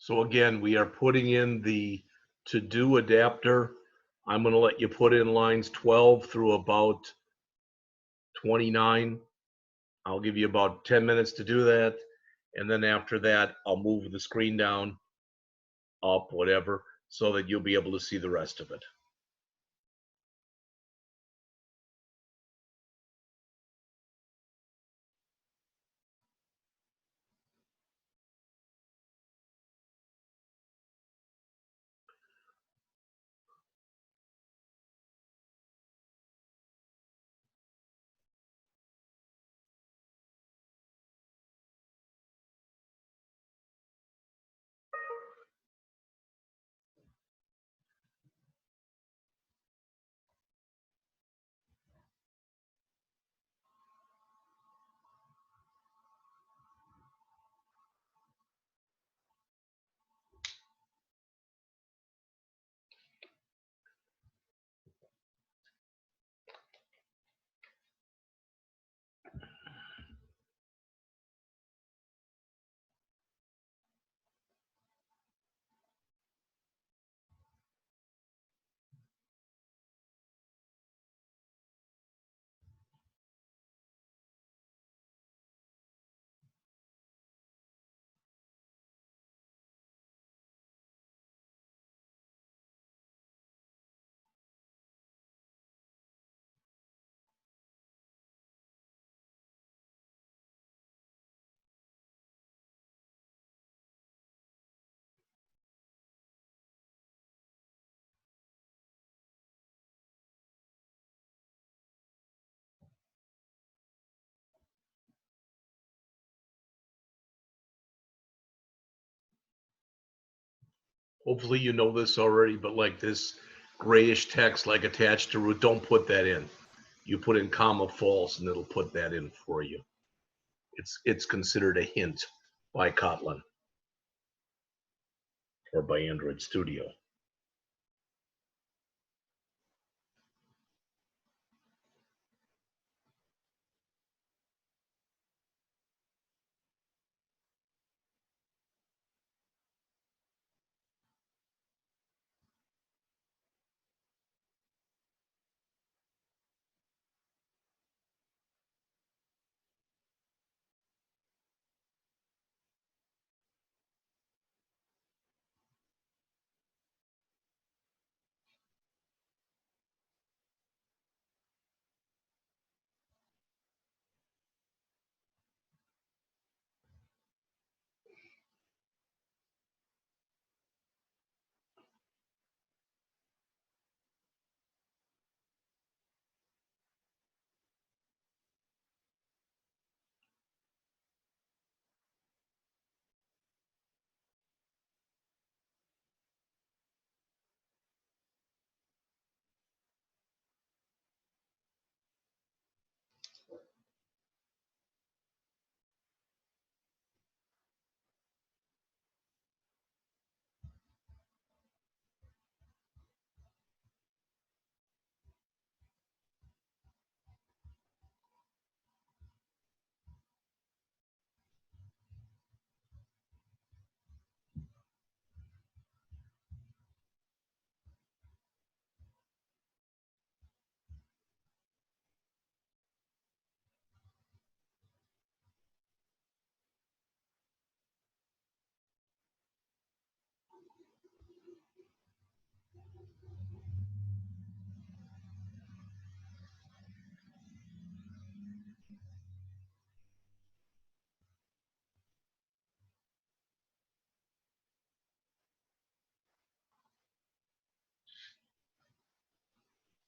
So again, we are putting in the to-do adapter. I'm going to let you put in lines 12 through about 29. I'll give you about 10 minutes to do that. And then after that, I'll move the screen down, up, whatever, so that you'll be able to see the rest of it. Hopefully you know this already, but like this grayish text like attached to root, don't put that in. You put in comma false and it'll put that in for you. It's considered a hint by Kotlin or by Android Studio.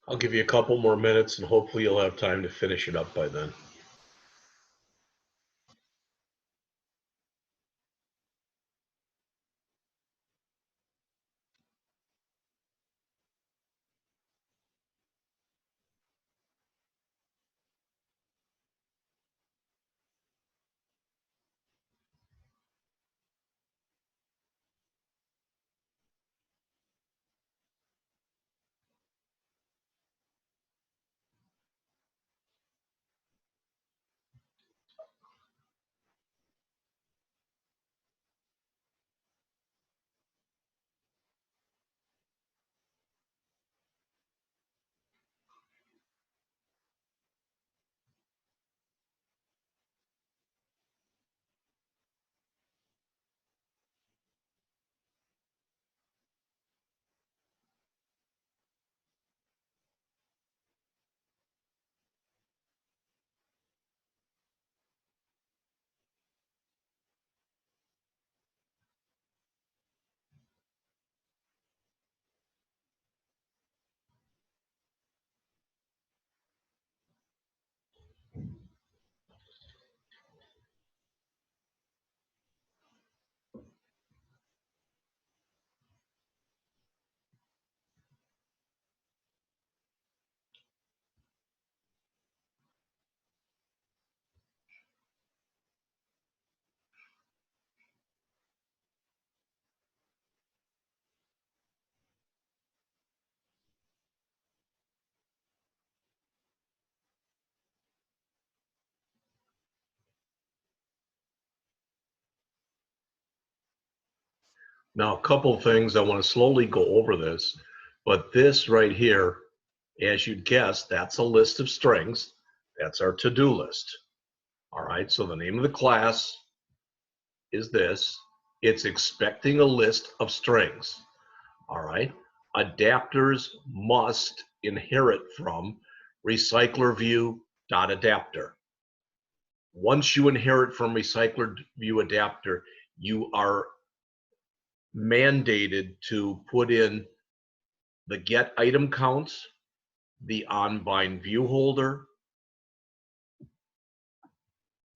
I'll give you a couple more minutes and hopefully you'll have time to finish it up by then. Now, a couple of things, I want to slowly go over this, but this right here, as you'd guess, that's a list of strings. That's our to-do list. All right, so the name of the class is this. It's expecting a list of strings. All right, adapters must inherit from recyclerview.adapter. Once you inherit from recyclerview.adapter, you are mandated to put in the get item counts, the onBind view holder,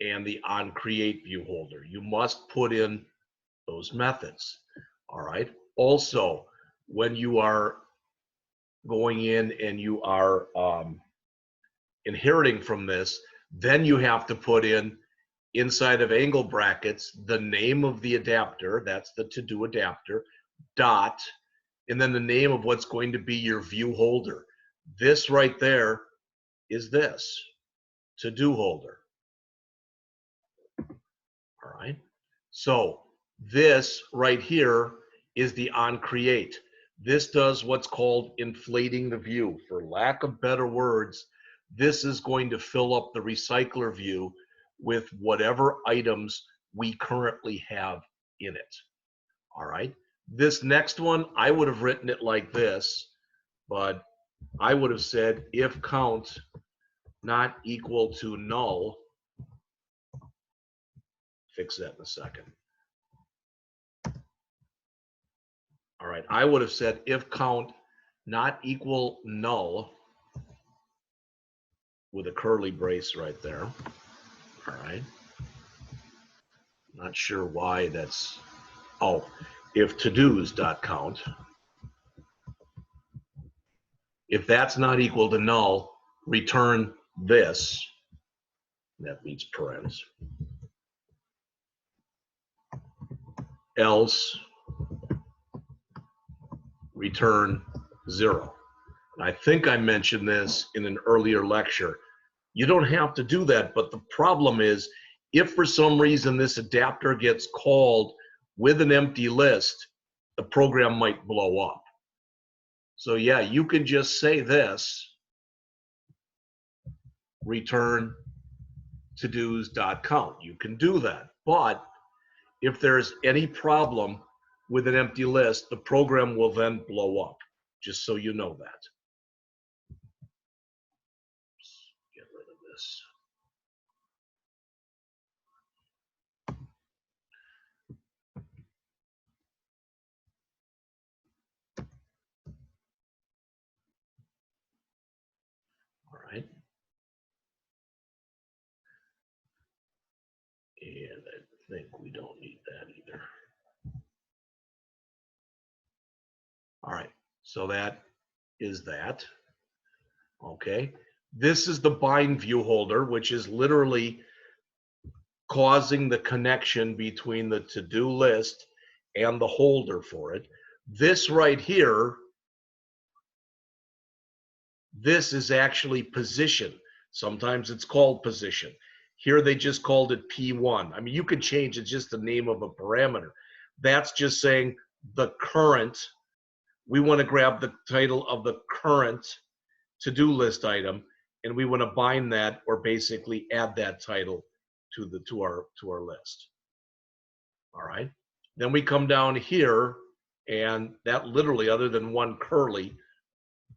and the onCreate view holder. You must put in those methods. All right. Also, when you are going in and you are inheriting from this, then you have to put in inside of angle brackets the name of the adapter, that's the to-do adapter, dot, and then the name of what's going to be your view holder. This right there is this to-do holder. All right. So this right here is the onCreate. This does what's called inflating the view. For lack of better words, this is going to fill up the recycler view with whatever items we currently have in it. All right. This next one, I would have written it like this, but I would have said if count not equal to null. Fix that in a second. All right, I would have said if count not equal null with a curly brace right there. All right. Not sure why that's, oh, if todos.count. If that's not equal to null, return this. That means parens. Else return 0. And I think I mentioned this in an earlier lecture. You don't have to do that, but the problem is if for some reason this adapter gets called with an empty list, the program might blow up. So yeah, you can just say this, return todos.count. You can do that, but if there's any problem with an empty list, the program will then blow up, just so you know that. Get rid of this. All right. And I think we don't need that either. All right, so that is that. Okay, this is the bind view holder, which is literally causing the connection between the to-do list and the holder for it. This right here, this is actually position. Sometimes it's called position. Here they just called it P1. I mean, you could change it, just the name of a parameter. That's just saying the current. We want to grab the title of the current to-do list item, and we want to bind that or basically add that title to our list. All right. Then we come down here, and that literally, other than one curly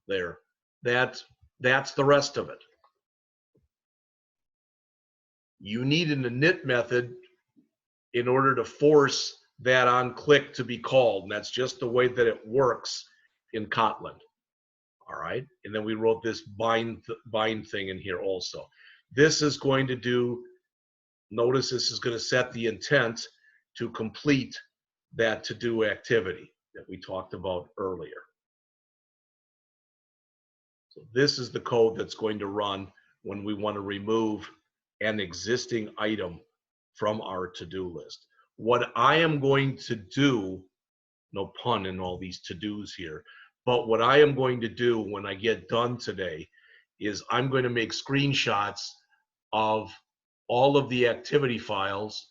there, that's the rest of it. You need an init method in order to force that onClick to be called, and that's just the way that it works in Kotlin. All right, and then we wrote this bind thing in here also. This is going to do, notice this is going to set the intent to complete that to-do activity that we talked about earlier. So this is the code that's going to run when we want to remove an existing item from our to-do list. What I am going to do, no pun in all these to-dos here, but what I am going to do when I get done today is I'm going to make screenshots of all of the activity files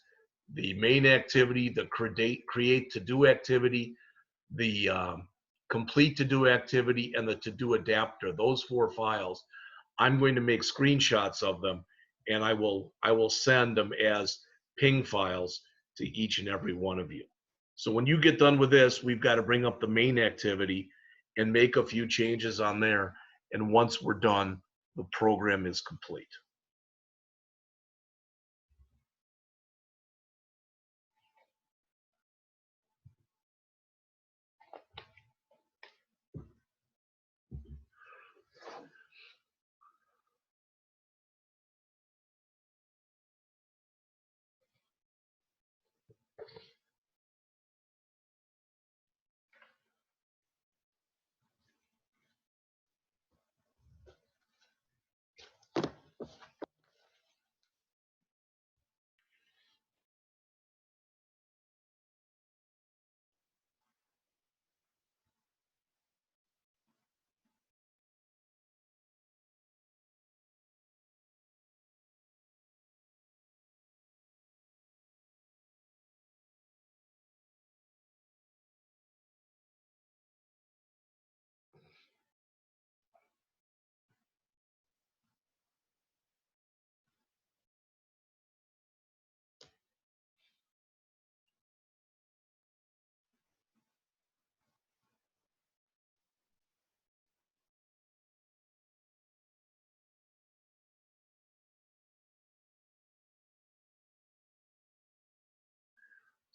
the main activity, the create to do activity, the complete to do activity, and the to do adapter. Those 4 files, I'm going to make screenshots of them, and I will send them as ping files to each and every one of you. So when you get done with this, we've got to bring up the main activity and make a few changes on there. And once we're done, the program is complete.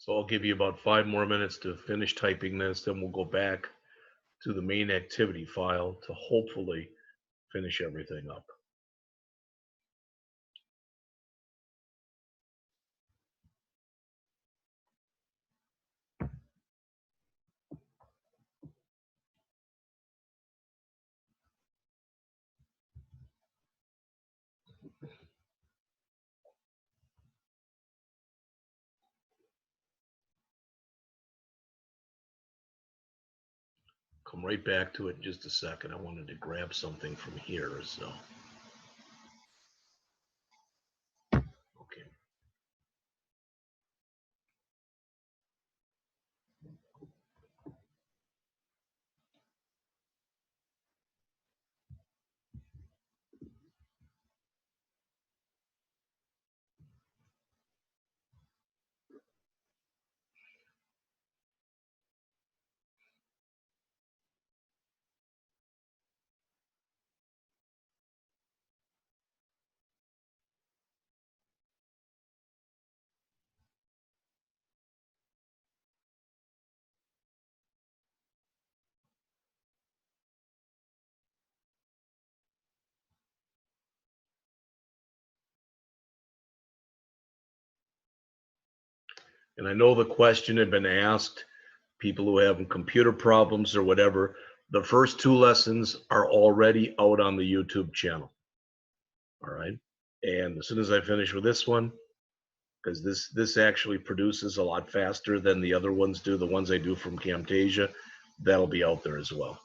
So I'll give you about 5 more minutes to finish typing this, then we'll go back to the main activity file to hopefully finish everything up. Come right back to it in just a second. I wanted to grab something from here, so. Okay. And I know the question had been asked, people who have computer problems or whatever, the first 2 lessons are already out on the YouTube channel. All right. And as soon as I finish with this one, because this actually produces a lot faster than the other ones do, the ones I do from Camtasia, that'll be out there as well.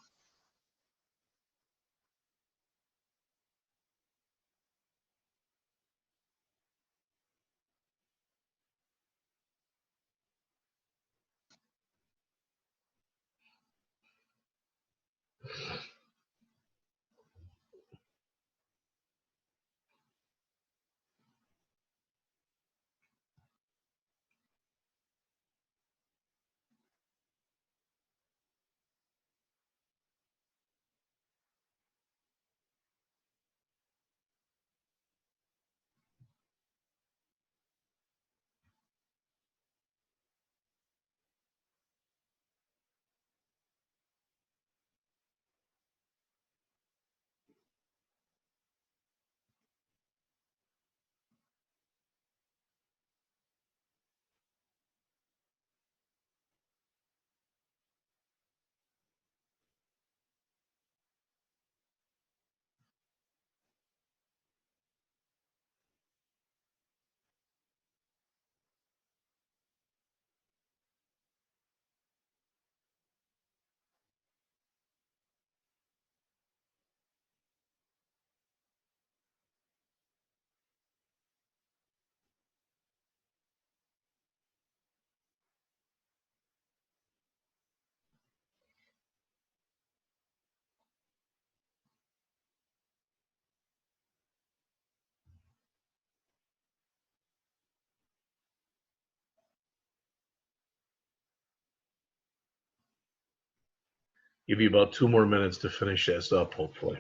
Give you about 2 more minutes to finish this up, hopefully.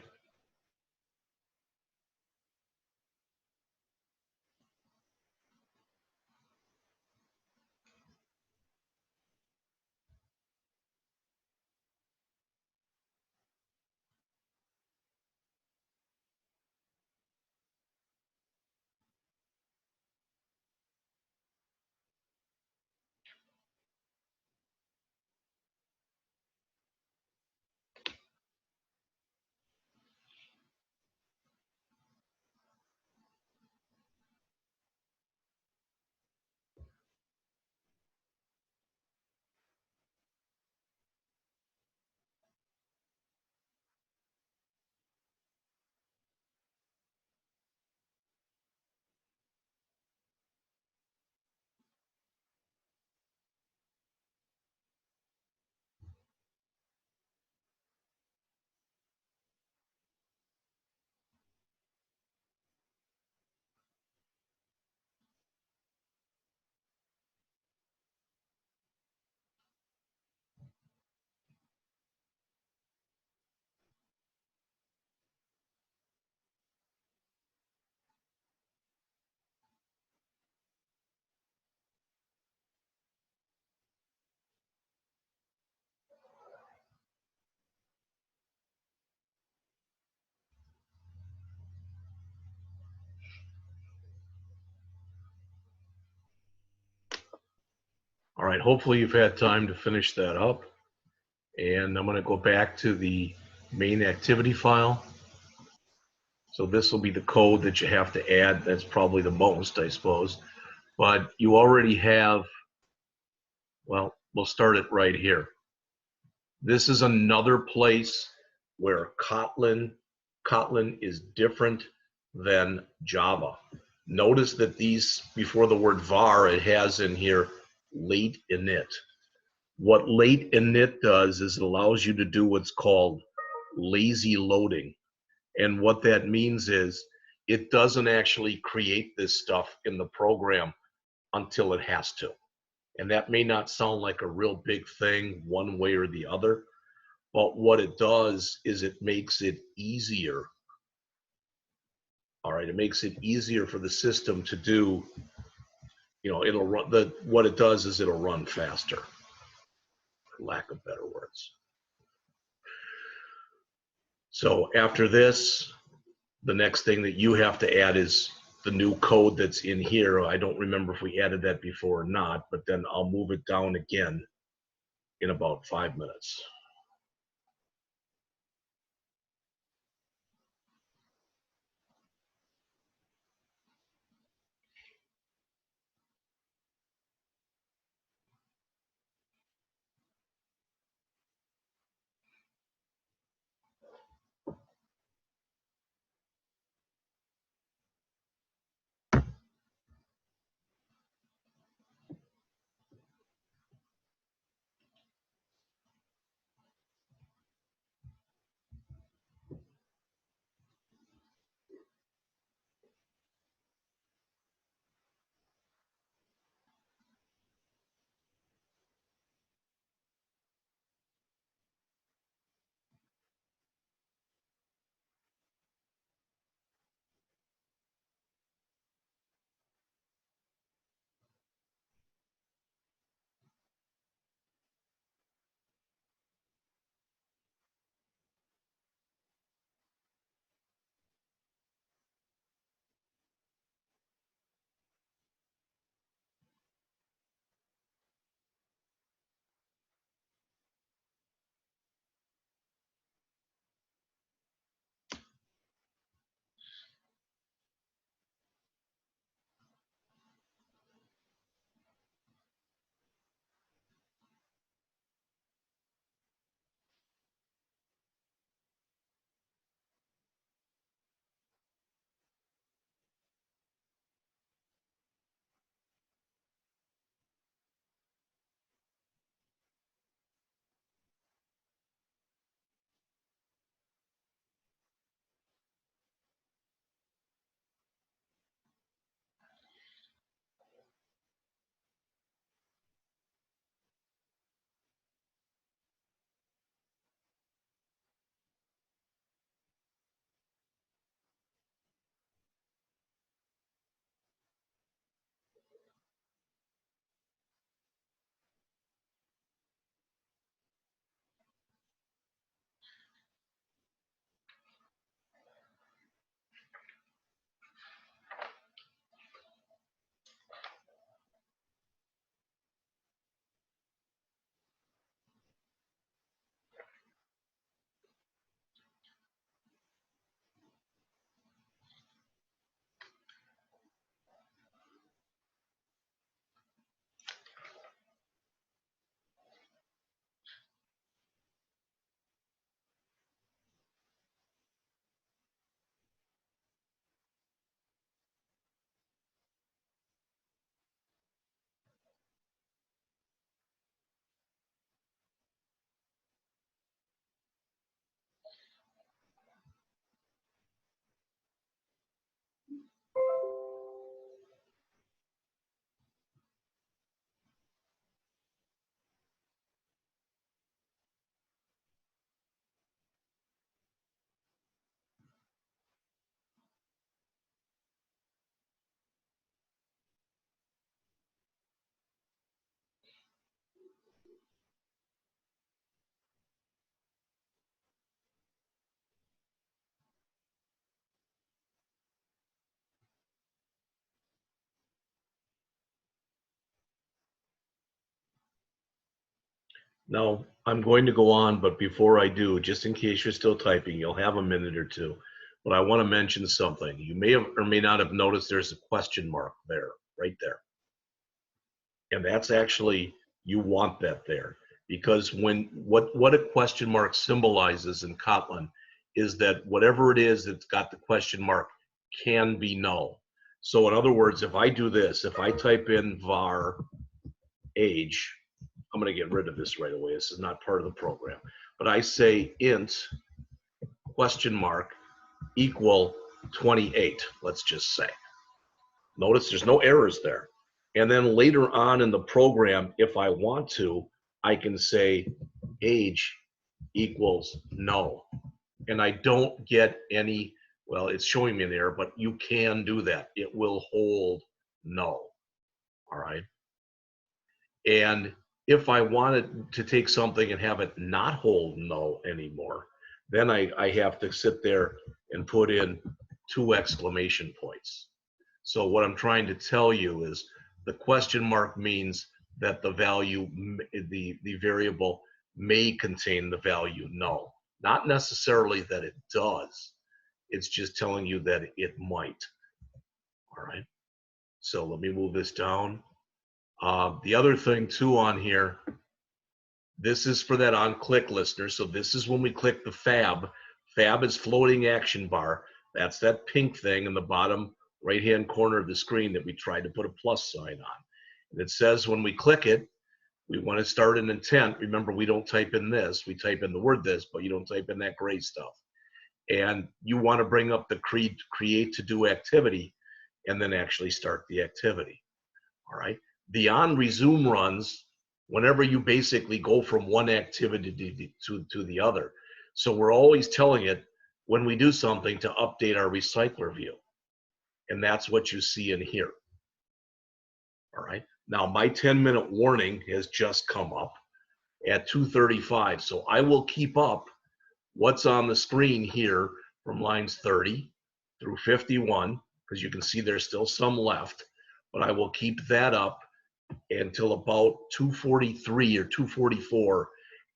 All right, hopefully you've had time to finish that up. And I'm going to go back to the main activity file. So this will be the code that you have to add. That's probably the most, I suppose. But you already have, well, we'll start it right here. This is another place where Kotlin is different than Java. Notice that these, before the word var, it has in here late init. What late init does is it allows you to do what's called lazy loading. And what that means is it doesn't actually create this stuff in the program until it has to. And that may not sound like a real big thing one way or the other, but what it does is it makes it easier. All right, it makes it easier for the system to do, it'll run, what it does is it'll run faster, for lack of better words. So after this, the next thing that you have to add is the new code that's in here. I don't remember if we added that before or not, but then I'll move it down again in about 5 minutes. Now, I'm going to go on, but before I do, just in case you're still typing, you'll have a minute or two. But I want to mention something. You may have or may not have noticed there's a question mark there, right there. And that's actually, you want that there. Because what a question mark symbolizes in Kotlin is that whatever it is that's got the question mark can be null. So in other words, if I do this, if I type in var age, I'm going to get rid of this right away. This is not part of the program. But I say int question mark equal 28, let's just say. Notice there's no errors there. And then later on in the program, if I want to, I can say age equals null. And I don't get any, well, it's showing me an error, but you can do that. It will hold null. All right. And if I wanted to take something and have it not hold null anymore, then I have to sit there and put in 2 exclamation points. So what I'm trying to tell you is the question mark means that the value, the variable may contain the value null. Not necessarily that it does. It's just telling you that it might. All right. So let me move this down. The other thing too on here, this is for that Onclicklistener. So this is when we click the fab. Fab is floating action bar. That's that pink thing in the bottom right-hand corner of the screen that we tried to put a plus sign on. And it says when we click it, we want to start an intent. Remember, we don't type in this. We type in the word this, but you don't type in that gray stuff. And you want to bring up the create to do activity and then actually start the activity. All right. The on resume runs whenever you basically go from one activity to the other. So we're always telling it when we do something to update our recycler view. And that's what you see in here. All right. Now my 10-minute warning has just come up at 2:35. So I will keep up what's on the screen here from lines 30 through 51, because you can see there's still some left, but I will keep that up until about 2:43 or 2:44,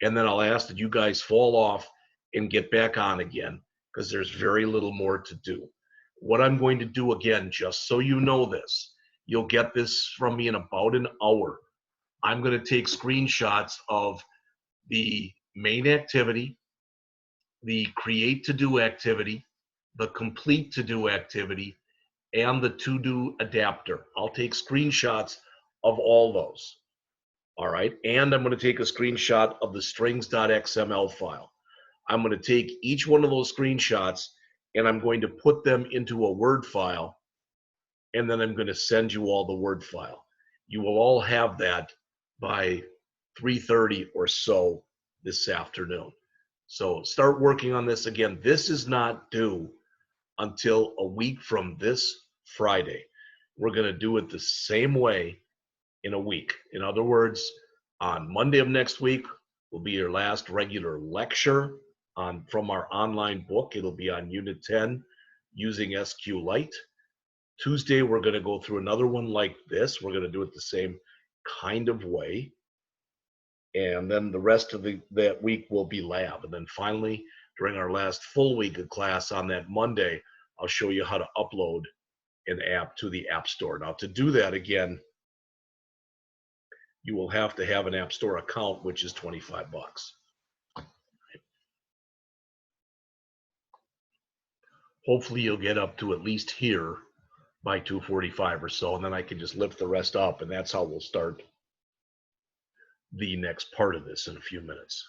and then I'll ask that you guys fall off and get back on again, because there's very little more to do. What I'm going to do again, just so you know this, you'll get this from me in about an hour. I'm going to take screenshots of the main activity, the create to do activity, the complete to do activity, and the to do adapter. I'll take screenshots of all those. All right. And I'm going to take a screenshot of the strings.xml file. I'm going to take each one of those screenshots and I'm going to put them into a Word file. And then I'm going to send you all the Word file. You will all have that by 3:30 or so this afternoon. So start working on this again. This is not due until a week from this Friday. We're going to do it the same way in a week. In other words, on Monday of next week will be your last regular lecture from our online book. It'll be on Unit 10 using SQLite. Tuesday, we're going to go through another one like this. We're going to do it the same kind of way. And then the rest of that week will be lab. And then finally, during our last full week of class on that Monday, I'll show you how to upload an app to the App Store. Now, to do that, again, you will have to have an App Store account, which is $25. Hopefully, you'll get up to at least here by 2:45 or so, and then I can just lift the rest up, and that's how we'll start the next part of this in a few minutes.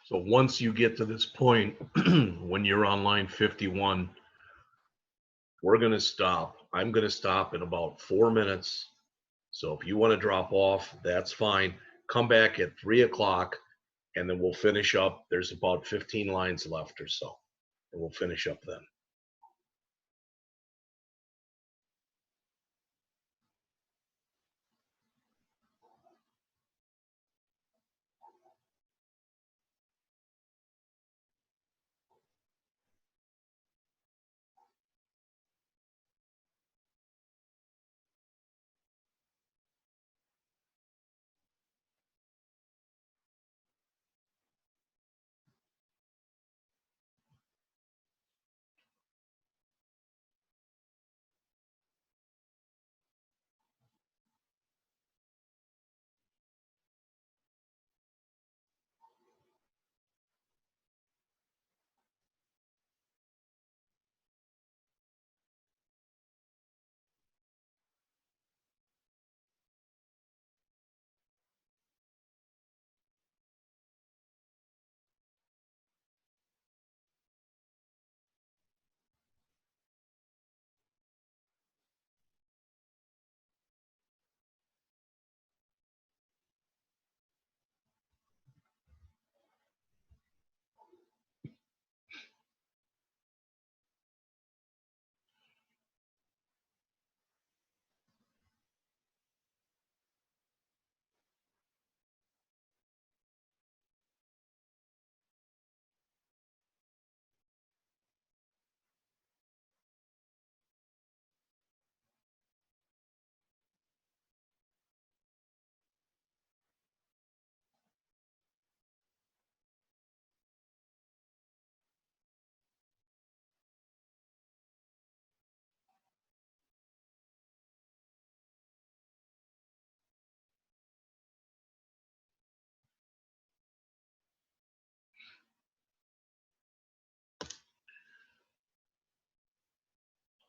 So once you get to this point, when you're on line 51, we're going to stop. I'm going to stop in about 4 minutes. So if you want to drop off, that's fine. Come back at 3 o'clock and then we'll finish up. There's about 15 lines left or so, and we'll finish up then.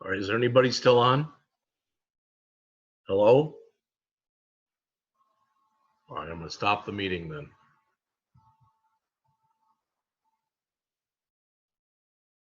All right, is there anybody still on? Hello? All right, I'm going to stop the meeting then.